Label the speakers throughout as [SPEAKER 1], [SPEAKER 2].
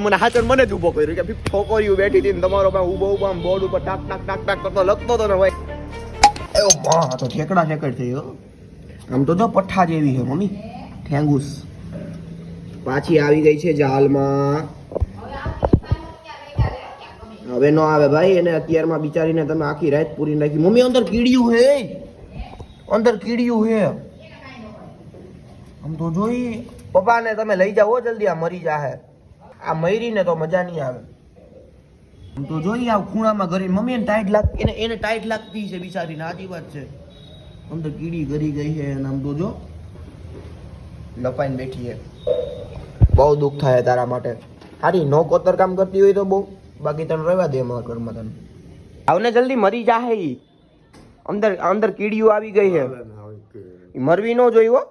[SPEAKER 1] મને હાચર મને જ ઊભો કર્યો કે છોકરીઓ બેઠી હતી ને તમારો ભાઈ ઊભો ઊભો આમ બોર્ડ ઉપર ટાક ટાક ટાક ટાક કરતો લખતો હતો ને ભાઈ એવો માં તો ઠેકડા ઠેકડ થયો આમ તો જો પઠ્ઠા જેવી છે મમ્મી ઠેંગુસ પાછી આવી ગઈ છે જાલમાં હવે નો આવે ભાઈ એને અત્યારમાં બિચારીને તમે આખી રાત પૂરી નાખી મમ્મી અંદર કીડિયું હે અંદર કીડિયું હે આમ તો જોઈ પપ્પાને તમે લઈ જાઓ જલ્દી આ મરી જાહે આ મરીને તો મજા નહીં આવે આમ તો જોઈ આ ખૂણામાં ઘરે મમ્મી એને ટાઈટ લાગ એને ટાઈટ લાગતી છે બિચારીને આજી વાત છે અંદર કીડી ગરી ગઈ છે અને આમ તો જો લપાઈને બેઠી છે બહુ દુઃખ થાય તારા માટે હારી નો કોતર કામ કરતી હોય તો બહુ બાકી તને રહેવા દે મારા ઘરમાં તને આવને જલ્દી મરી જાહે ઈ અંદર અંદર કીડીઓ આવી ગઈ છે ઈ મરવી નો જોઈ હો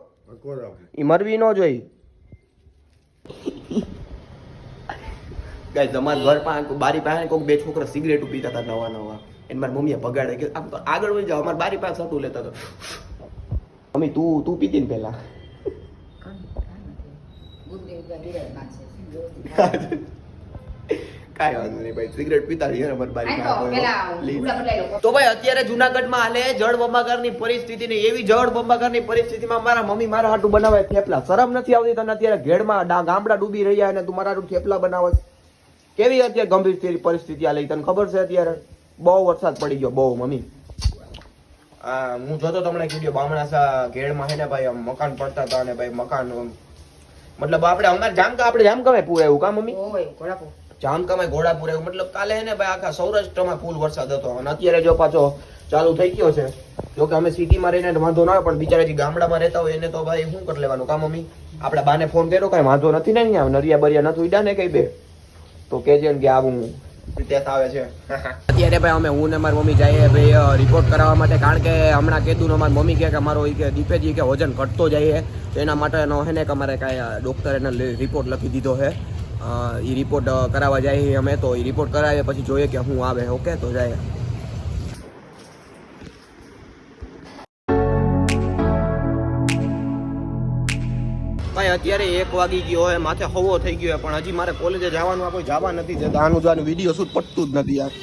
[SPEAKER 1] ઈ મરવી નો જોઈ ગાઈસ અમાર ઘર પાસે બારી પાસે કોક બે છોકરા સિગરેટ પીતા હતા નવા નવા એને મારી મમ્મીએ ભગાડે કે આમ તો આગળ વઈ જાવ અમાર બારી પાસે સટુ લેતા તો મમ્મી તું પીતી ને પહેલા કાંઈ વાંધો નહીં ભાઈ સિગરેટ પીતા રહીએ અમારી બારી તો ભાઈ અત્યારે જુનાગઢમાં હાલે જળબંબાકારની પરિસ્થિતિ ને એવી જળબંબાકારની પરિસ્થિતિમાં મારા મમ્મી મારા હાટું બનાવે થેપલા શરમ નથી આવતી તને અત્યારે ઘેડમાં ગામડા ડૂબી રહ્યા અને તું મારા હાટું થેપલા બનાવે કેવી અત્યારે ગંભીર પરિસ્થિતિ આ લઈ તને ખબર છે અત્યારે બહુ વરસાદ પડી ગયો બહુ મમ્મી હું જોતો તમને કીધું બામણા ઘેડમાં હે ને ભાઈ મકાન પડતા હતા અને ભાઈ મકાન મતલબ આપણે અમારે જામકામાં પૂર આવ્યું કા મમ્મી જામકામાં ઘોડાપુર આવ્યું મતલબ કાલે હે ને ભાઈ આખા સૌરાષ્ટ્રમાં ફૂલ વરસાદ હતો અને અત્યારે જો પાછો ચાલુ થઈ ગયો છે જો કે અમે સિટીમાં રહીને વાંધો ના પણ બિચારા જે ગામડામાં રહેતા હોય એને તો ભાઈ શું કરી લેવાનું કા મમ્મી આપણે બાને ફોન કર્યો કઈ વાંધો નથી ને અહીંયા નરિયા બરિયા નથી ઉડ્યા ને કઈ બે તો કેજે કે આવું ટેસ્ટ આવે છે અત્યારે ભાઈ અમે હું ને મારી મમ્મી જઈએ ભાઈ રિપોર્ટ કરાવવા માટે કારણ કે હમણાં કીધું ને મારી મમ્મી કહે કે અમારો કે દીપેજી કે વજન ઘટતો જાય તો એના માટે એનો હે ને કે અમારે કાંઈ ડૉક્ટર એને રિપોર્ટ લખી દીધો છે એ રિપોર્ટ કરાવવા જઈએ અમે તો એ રિપોર્ટ કરાવીએ પછી જોઈએ કે શું આવે ઓકે તો જાય ભાઈ અત્યારે 1 વાગી ગયો હોય માથે હવો થઈ ગયો પણ હજી મારે કોલેજે જવાનું કોઈ જવા નથી જતા આનું વિડીયો શૂટ પડતું જ નથી યાર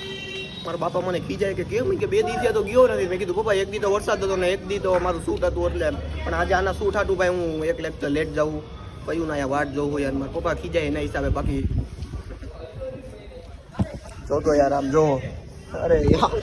[SPEAKER 1] મારા બાપા મને ખીજાય કે કેમ કે 2 દિવસ તો ગયો નથી મેં કીધું પપ્પા 1 દી તો વરસાદ હતો ને 1 દી તો મારું શૂટ હતું એટલે પણ આજે આના શૂટ હતું ભાઈ હું 1 લેક્ચર લેટ જાઉં કયું ના વાટ જોવું યાર મારા પપ્પા ખીજાય એના હિસાબે બાકી જોતો યાર આમ જો અરે યાર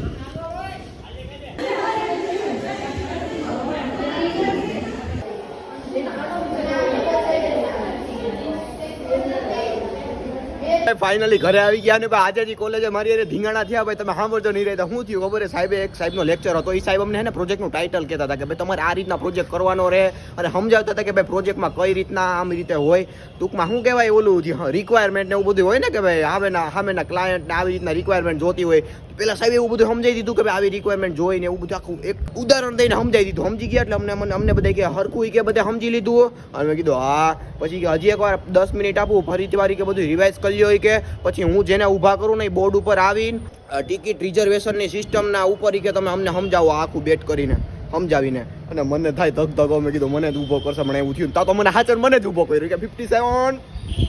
[SPEAKER 1] ફાઇનલી ઘરે આવી ગયા ને ભાઈ આજે જે કોલેજે મારી અરે ધીંગાણા થયા ભાઈ તમે સાંભળજો નહીં રહેતા શું થયું ખબર સાહેબે એક સાહેબનો લેક્ચર હતો એ સાહેબ અમને હે ને પ્રોજેક્ટનું ટાઇટલ કહેતા હતા કે ભાઈ તમારે આ રીતના પ્રોજેક્ટ કરવાનો રહે અને સમજાવતા હતા કે ભાઈ પ્રોજેક્ટમાં કઈ રીતના આમ રીતે હોય ટૂંકમાં શું કહેવાય ઓલું રિક્વાયરમેન્ટ ને એવું બધું હોય ને કે ભાઈ સામેના ક્લાયન્ટને આવી રીતના રિક્વાયરમેન્ટ જોતી હોય પેલા સાહેબ એવું બધું સમજાવી દીધું કે ભાઈ આવી રિક્વાયરમેન્ટ જોઈને એવું બધું આખું એક ઉદાહરણ દઈને સમજાવી દીધું સમજી ગયા એટલે અમને બધા કે હરખું કે બધા સમજી લીધું અને મેં કીધું હા પછી હજી એકવાર 10 મિનિટ આપું ફરીથી વારી કે બધું રિવાઇઝ કરી હોય કે પછી હું જેને ઊભા કરું ને એ બોર્ડ ઉપર આવીને ટિકિટ રિઝર્વેશનની સિસ્ટમના ઉપર કે તમે અમને સમજાવો આખું બેટ કરીને સમજાવીને અને મને થાય ધક ધક મેં કીધું મને જ ઊભો કરશે મને એવું થયું તો મને હાચર મને જ ઊભો કર્યો કે 57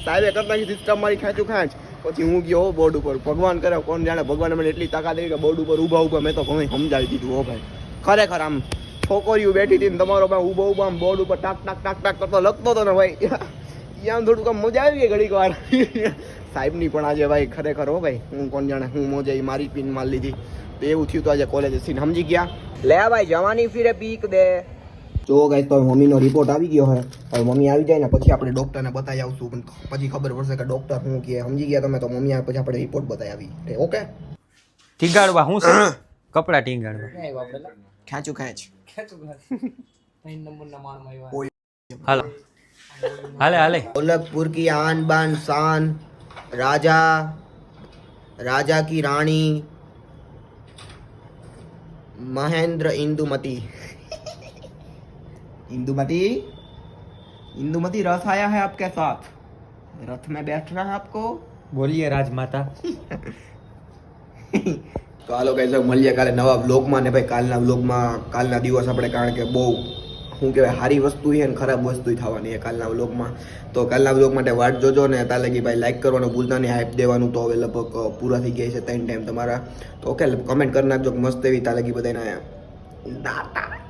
[SPEAKER 1] સાહેબે કરતા સિસ્ટમ મારી ખેંચું ખેંચ પછી હું ગયો બોર્ડ ઉપર ભગવાન કરે કોણ જાણે ભગવાને મને એટલી તાકાત આવી કે બોર્ડ ઉપર ઊભા મેં તો ઘણી સમજાવી દીધું હો ભાઈ ખરેખર આમ છોકરીઓ બેઠી હતી ને તમારો ભાઈ ઊભો આમ બોર્ડ ઉપર ટાક ટાક ટાક ટાક કરતો લખતો હતો ને ભાઈ આમ થોડુંક આમ મજા આવી ગઈ ઘડીક વાર સાહેબની પણ આજે ભાઈ ખરેખર હો ભાઈ હું કોણ જાણે હું મોજે મારી પીન માર લીધી તો એવું થયું તો આજે કોલેજ સીન સમજી ગયા લે ભાઈ જવાની ફીરે પીક દે જો ગાઈસ તો મમ્મીનો રિપોર્ટ આવી ગયો હે હવે મમ્મી આવી જાય ને પછી આપણે ડોક્ટરને બતાવી આવશું પણ પછી ખબર પડશે કે ડોક્ટર શું કહે સમજી ગયા તમે તો મમ્મી આવે પછી આપણે રિપોર્ટ બતાવી આવી ઓકે
[SPEAKER 2] ટીંગાડવા હું કપડા ટીંગાડવા
[SPEAKER 1] ખેંચું ખેંચ
[SPEAKER 3] 3 નંબરના માણમાં આવ્યા
[SPEAKER 2] હાલો હાલે
[SPEAKER 1] गोलकपुर की आन बान शान राजा की रानी महेंद्र इंदुमती रथ आया है आपके साथ रथ में बैठना है आपको
[SPEAKER 2] બોલીએ રાજમાતા
[SPEAKER 1] તો હાલો કઈ મળીએ કાલે નવા બ્લોગમાં ને ભાઈ કાલના દિવસ આપણે કારણ કે બહુ શું કહેવાય સારી વસ્તુ છે અને ખરાબ વસ્તુ થવાની છે કાલના વ્લોગમાં. તો કાલના વ્લોગ માટે વાટ જોજો ને ત્યાં લગી ભાઈ લાઈક કરવાનું ભૂલતા નહીં, હાઈપ દેવાનું. તો હવે લગભગ પૂરા થઈ ગયા છે 3 ટાઈમ તમારા. તો ઓકે કમેન્ટ કરી નાખજો મસ્ત એવી. ત્યાં લગી બધાને ટાટા.